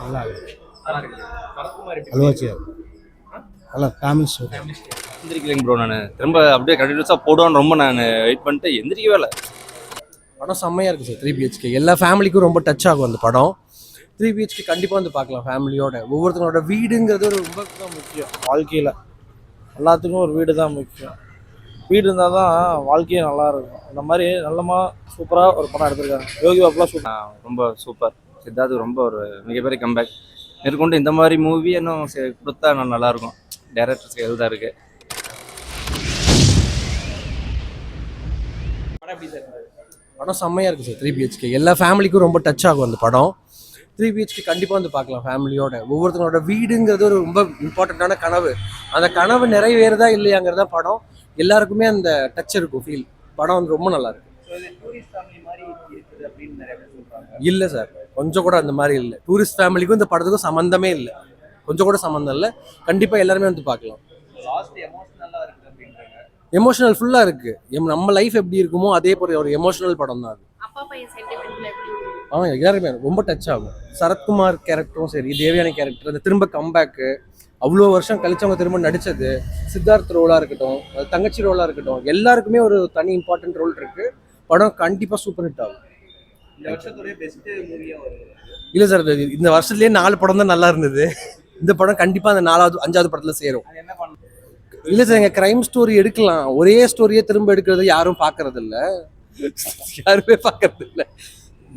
நல்லா இருக்கு. நல்லா இருக்கு. பரத்குமார் எப்படி அழுவாச்சியா நல்லா ஃபேமிலி ஸ்டோரி. எந்திரிக்கலைங்க ப்ரோ. நான் திரும்ப அப்படியே கண்டினியூஸாக போடுவான்னு ரொம்ப நான் வெயிட் பண்ணிட்டு எந்திரிக்கவே இல்லை. படம் செம்மையாக இருக்குது சார். 3 BHK எல்லா ஃபேமிலிக்கும் ரொம்ப டச் ஆகும் அந்த படம். 3 BHK கண்டிப்பாக வந்து பார்க்கலாம் ஃபேமிலியோட. ஒவ்வொருத்தங்களோட வீடுங்கிறது ஒரு ரொம்ப தான் முக்கியம் வாழ்க்கையில். எல்லாத்துக்கும் ஒரு வீடு தான் முக்கியம். வீடு இருந்தால் தான் வாழ்க்கையே நல்லா இருக்கும். இந்த மாதிரி நல்லமா சூப்பராக ஒரு படம் எடுத்திருக்காங்க. யோகி பாபுலாம் சூப்பர். ரொம்ப சூப்பர். சித்தார்த்துக்கு ரொம்ப ஒரு மிகப்பெரிய கம்பேக். மேற்கொண்டு இந்த மாதிரி மூவி இன்னும் கொடுத்தா நான் நல்லாயிருக்கும். டேரக்டர்ஸ்க்கு எழுதா இருக்குது. படம் எப்படி சார் இருந்தது? படம் செம்மையாக இருக்குது சார். 3 BHK எல்லா ஃபேமிலிக்கும் ரொம்ப டச் ஆகும் அந்த படம். 3 BHK கண்டிப்பாக வந்து பார்க்கலாம் ஃபேமிலியோட. ஒவ்வொருத்தங்களோட வீடுங்கிறது ஒரு ரொம்ப இம்பார்ட்டண்ட்டான கனவு. அந்த கனவு நிறைவேறதா இல்லையாங்கிறதா படம். எல்லாருக்குமே அந்த டச் இருக்கும் ஃபீல். படம் வந்து ரொம்ப நல்லா இருக்கு. டூரிஸ்ட் ஃபேமிலி மாதிரி இருக்குது அப்படின்னு நிறைய பேர் சொல்றாங்க. இல்லை சார், கொஞ்சம் கூட அந்த மாதிரி இல்லை. டூரிஸ்ட் ஃபேமிலிக்கும் இந்த படத்துக்கும் சம்மந்தமே இல்லை. கொஞ்சம் கூட சம்மந்தம் இல்லை. கண்டிப்பாக எல்லாருமே வந்து பார்க்கலாம். லாஸ்ட் எமோஷனலா இருக்கு அப்படின்றாங்க. எமோஷனல் ஃபுல்லாக இருக்குது. நம்ம லைஃப் எப்படி இருக்குமோ அதே போல ஒரு எமோஷனல் படம் தான் அது. அப்பா பையன் சென்டிமெண்ட்ல எப்படி எல்லாருமே ரொம்ப டச் ஆகும். சரத்குமார் கேரக்டரும் சரி, தேவயானி கேரக்டர், அந்த திரும்ப கம்பேக்கு, அவ்வளோ வருஷம் கழிச்சு அவங்க திரும்ப நடித்தது, சித்தார்த் ரோலாக இருக்கட்டும், தங்கச்சி ரோலாக இருக்கட்டும், எல்லாருக்குமே ஒரு தனி இம்பார்ட்டன்ட் ரோல் இருக்குது. படம் கண்டிப்பாக சூப்பர் ஹிட் ஆகும். இந்த வருஷத்துடைய பெஸ்ட் மூவியா வருது. இல்லை சார், இந்த வருஷத்துலேயே 4 படம் தான் நல்லா இருந்தது. இந்த படம் கண்டிப்பாக அந்த 4வது 5வது படத்தில் சேரும். அது என்ன பண்ண? இல்லை சார், எங்கள் க்ரைம் ஸ்டோரி எடுக்கலாம். ஒரே ஸ்டோரியே திரும்ப எடுக்கிறது யாரும் பார்க்கறது இல்லை. யாருமே பார்க்கறது இல்லை.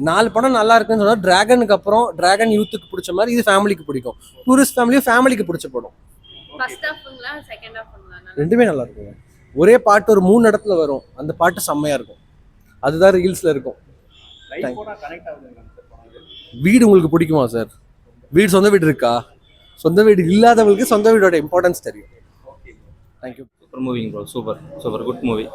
4 படம் நல்லா இருக்குன்னு சொன்னால் டிராகனுக்கு அப்புறம் டிராகன் யூத்துக்கு பிடிச்ச மாதிரி இது ஃபேமிலிக்கு பிடிக்கும். டூரிஸ்ட் ஃபேமிலியும் ஃபேமிலிக்கு பிடிச்ச படம். ஃபர்ஸ்ட் ஹாஃப்ங்களா செகண்ட் ஹாஃப்ங்களா? ரெண்டுமே நல்லா இருக்கும். ஒரே பாட்டு ஒரு 3 இடத்துல வரும். அந்த பாட்டு செம்மையாக இருக்கும். அதுதான் ரீல்ஸில் இருக்கும். லைஃபோட கனெக்ட் ஆகுதுங்க சார் படம். வீடு உங்களுக்கு பிடிக்குமா சார்? சொந்த வீடு இருக்கா? சொந்த வீடு இல்லாதவங்களுக்கு சொந்த வீடோட இம்பார்ட்டன்ஸ் தெரியும். Thank you. Super moving bro. Super good movie.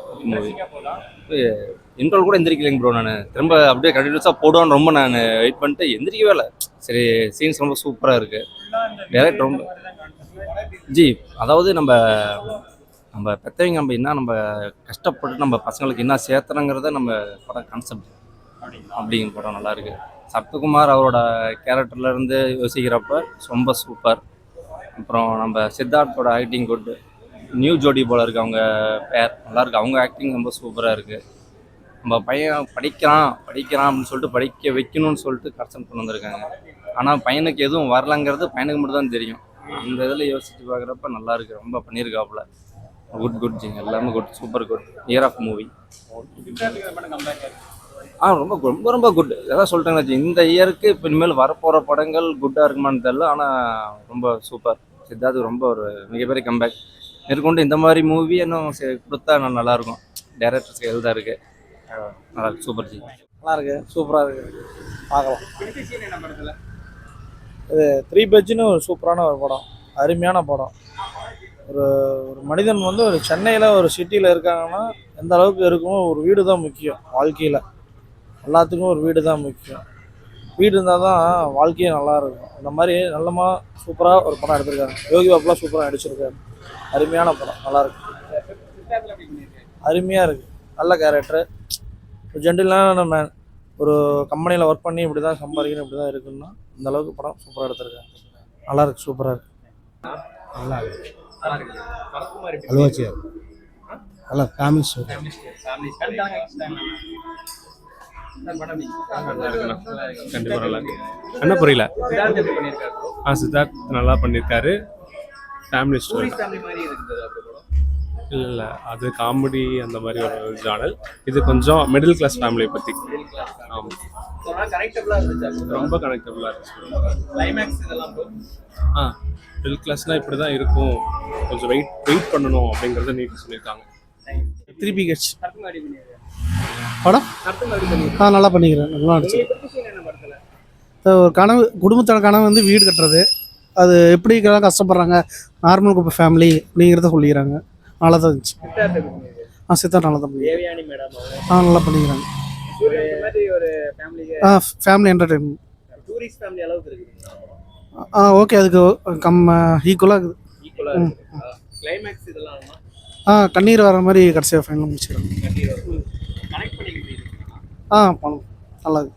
Interval கூட எந்திரிக்கலைங்க ப்ரோ. நான் திரும்ப அப்படியே கண்டினியூஸாக போடுவான்னு ரொம்ப நான் வெயிட் பண்ணிட்டு எந்திரிக்கவே இல்லை. சரி, சீன்ஸ் ரொம்ப சூப்பராக இருக்குது. டேரக்டர் ரொம்ப அதாவது நம்ம பெற்றவங்க நம்ம கஷ்டப்பட்டு நம்ம பசங்களுக்கு என்ன சேர்த்துறோங்கிறத நம்ம படம் கான்செப்ட் அப்படிங்கிற படம் நல்லா இருக்கு. சரத்குமார் அவரோட கேரக்டர்லேருந்து யோசிக்கிறப்ப ரொம்ப சூப்பர். அப்புறம் நம்ம சித்தார்த்தோட ஆக்டிங் குட். நியூ ஜோடி போல இருக்குது. அவங்க பேர் நல்லா இருக்குது. அவங்க ஆக்டிங் ரொம்ப சூப்பராக இருக்குது. நம்ம பையன் படிக்கிறான் அப்படின்னு சொல்லிட்டு படிக்க வைக்கணும்னு சொல்லிட்டு கரெக்ஷன் கொண்டு வந்திருக்காங்க. ஆனால் பையனுக்கு எதுவும் வரலங்கிறது பையனுக்கு மட்டும் தான் தெரியும். அந்த இதில் யோசிச்சு பார்க்குறப்ப நல்லா இருக்குது. ரொம்ப பண்ணியிருக்காப்புல. குட் ஜிங்க எல்லாமே good. Super good. Year of movie. ரொம்ப குட். எதாவது சொல்லிட்டேன்னு இந்த இயருக்கு இப்போ இனிமேல் வரப்போகிற படங்கள் குட்டாக இருக்குமான்னு தெரியல. ஆனால் ரொம்ப சூப்பர். சித்தார்த்துக்கு ரொம்ப ஒரு மிகப்பெரிய கம்பேக். மேற்கொண்டு இந்த மாதிரி மூவி இன்னும் கொடுத்தா நான் நல்லாயிருக்கும். டேரக்டர்ஸ்க்கு எழுதா இருக்குது. நல்லா இருக்கு. Super G. நல்லா இருக்கு. சூப்பராக இருக்குது. பார்க்கலாம். என்ன படத்துல? இது 3 BHK ஒரு சூப்பரான ஒரு படம். அருமையான படம். ஒரு மனிதன் வந்து ஒரு சென்னையில் ஒரு சிட்டியில் இருக்காங்கன்னா எந்த அளவுக்கு இருக்குமோ ஒரு வீடு தான் முக்கியம் வாழ்க்கையில். எல்லாத்துக்கும் ஒரு வீடு தான் முக்கியம். வீடு இருந்தால் தான் வாழ்க்கையே நல்லா இருக்கும். இந்த மாதிரி நல்லமா சூப்பராக ஒரு படம் எடுத்திருக்காங்க. யோகி பாபுலாம் சூப்பராக நடிச்சிருக்காரு. அருமையான படம். நல்லா இருக்கு. அருமையாக இருக்குது. நல்ல கேரக்டரு. ஜென்டிலான மேன். ஒரு கம்பெனியில் ஒர்க் பண்ணி இப்படி தான் சம்பாதிக்கணும், இப்படி தான் இருக்குன்னா இந்த அளவுக்கு படம் சூப்பராக எடுத்திருக்காங்க. நல்லா இருக்கு. சூப்பராக இருக்கு. நல்லா இருக்கு. நல்லா இருக்கு. பரத்குமார் எப்படி அழுவாச்சியா நல்லா ஃபேமிலி ஸ்டோரி. ஃபேமிலி சார் படம் நல்லா இருக்குண்ணா. கண்டிப்பாக நல்லா இருக்கு. என்ன புரியல? சித்தார்த் எப்படி பண்ணியிருக்காரு? சித்தார்த் நல்லா பண்ணியிருக்காரு. Family story. டூரிஸ்ட் ஃபேமிலி மாதிரி இருக்குது அந்த படம். இல்லை, அது காமெடி அந்த மாதிரி ஒரு ஜானல். இது கொஞ்சம் மிடில் கிளாஸ் ஃபேமிலியை பற்றி. ஆமாம், கனெக்டபிளா இருந்துச்சு. ரொம்ப கனெக்டபுளாக இருந்துச்சு. கிளைமேக்ஸ் இதெல்லாம் மிடில் கிளாஸ்னால் இப்படி தான் இருக்கும், கொஞ்சம் வெயிட் பண்ணணும் அப்படிங்கிறத நீட்டு சொல்லியிருக்காங்க. 3 BHK கருத்துமாடி பண்ணியிருக்காரு. படம் கருத்துமாடி பண்ணியிருக்காரு. நல்லா பண்ணிக்கிறேன். நல்லா நடிச்சு. என்ன படத்துல? ஒரு கனவு, குடும்பத்தோட கனவு வந்து வீடு கட்டுறது. அது எப்படி கஷ்டப்படுறாங்க நார்மல் ஃபேமிலி அப்படிங்கிறத சொல்லிக்கிறாங்க. நல்லா தான் இருந்துச்சு. சித்தார்த் எப்படி பண்ணியிருக்காரு? சித்தார்த் நல்லா தான் பண்ணிக்கிறேன். தேவயானி மேடம் நல்லா பண்ணிக்கிறாங்க. இந்த மாதிரி ஒரு ஃபேமிலிக்கு ஃபேமிலி என்டர்டெயின்மெண்ட். டூரிஸ்ட் ஃபேமிலி அளவுக்கு இருக்குது. ஓகே, அதுக்கு ஈக்குவலாக இருக்குது. ஈக்குவலா இருக்கு. கிளைமேக்ஸ் இதெல்லாம் கண்ணீர் வர மாதிரி கடைசியாக ஃபைனல் முடிச்சிடுறாங்க. கனெக்ட் பண்ணிக்கிட்டு பண்ணும். நல்லா இருக்கு.